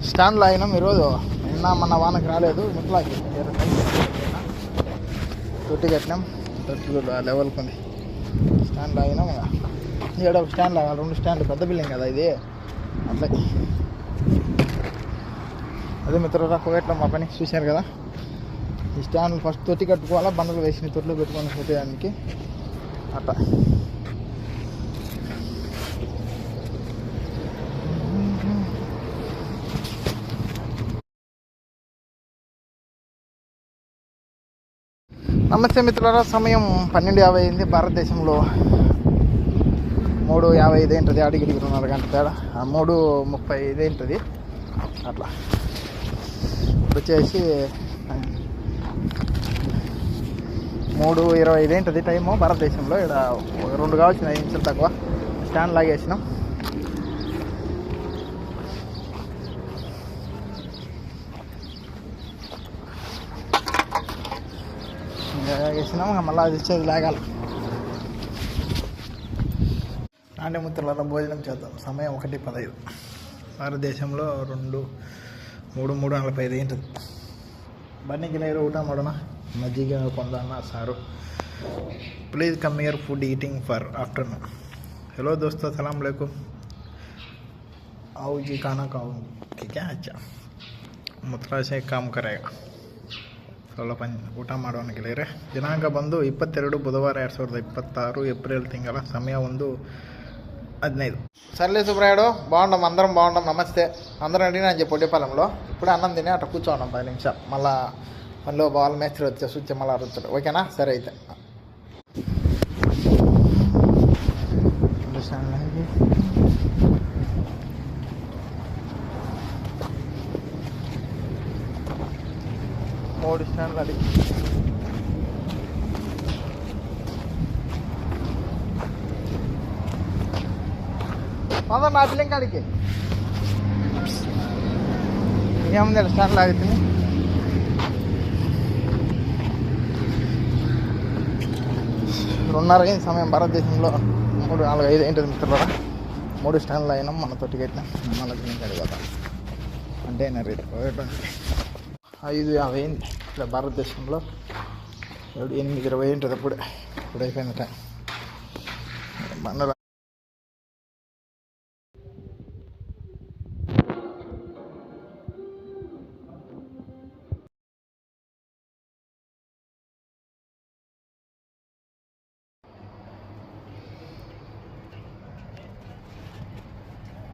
స్టాండ్లో అయినాం ఈరోజు. నిన్న మొన్న వానకి రాలేదు. ముట్లాకి తొట్టి కట్టినాం. తొట్టి లెవెల్కి ఉంది. స్టాండ్లో అయినాం. ఇక్కడ ఒక స్టాండ్ లాగా 2 స్టాండ్లు, పెద్ద బిల్డింగ్ కదా ఇది. అట్లా అదే మిత్రులు కోయట్లో మా పని చూశారు కదా. ఈ స్టాండ్లు ఫస్ట్ తొట్టి కట్టుకోవాలా, బండలు వేసిన తొట్లు పెట్టుకొని పెట్టేదానికి అట్లా. నమస్తే మిత్రులారా, సమయం 12:50 అయింది. భారతదేశంలో 3:55 ఏంటది, అడిగిడికి 2.5 గంట తేడా. 3:35 ఏంటది అట్లా. ఇప్పుడు వచ్చేసి 3:25 ఏంటది టైము భారతదేశంలో. ఇక్కడ 2 కావాల్సిన 5 నిమిషాలు తక్కువ. స్టాండ్ లాగేసినాం. లాగేసినాం. మళ్ళీ అది ఇచ్చేది లాగాలి. నాణ్య మిత్రుల భోజనం చేద్దాం. సమయం 1:15. భారతదేశంలో 3:45 ఏంటది. బన్నీకి లేరు ಊಟ ಮಾಡೋಣ. మజ్జిగ కొందన్న sir. Please come here food eating for afternoon. Hello दोस्तों, सलाम अलैकुम. आओ जी, खाना खाऊंगी. ठीक है. अच्छा, मुत्रा से काम करेगा. ಸ್ವಲ್ಪ ಊಟ ಮಾಡೋಣ ಗೆಳೆಯರೆ. ದಿನಾಂಕ ಬಂದು 22 ಬುಧವಾರ 2026 ఏప్రిల్ తింగళ. సమయం 1:15. సర్లే సుబ్రాయుడు, బాగుంటాం, అందరం బాగుంటాం. నమస్తే. అందరం అడిగినా అని చెప్పి ఒడ్డేపాలెంలో ఇప్పుడు అన్నం తిని అట్లా కూర్చోన్నాం 10 నిమిషాలు. మళ్ళీ పనిలో బాల్ మేస్త్రి వచ్చి మళ్ళీ అరుతాడు. ఓకేనా? సరే అయితే. మూడు స్టాండ్లు అది. నా పిల్లం కాడికి ఏముంది స్టాండ్ లాగుతుంది. రెండున్నర అయింది సమయం. భారతదేశంలో 3:45 ఏంటది మిత్రులారా. 3 స్టాండ్లు అయినాం. మన తొట్టి కట్టినాం. మళ్ళీ పిల్లం అడిగేద్దాం అంటే 5:50 అయింది. ఇలా భారతదేశంలో 8:20 ఏంటది. ఇప్పుడు అయిపోయింది టైం. బండలు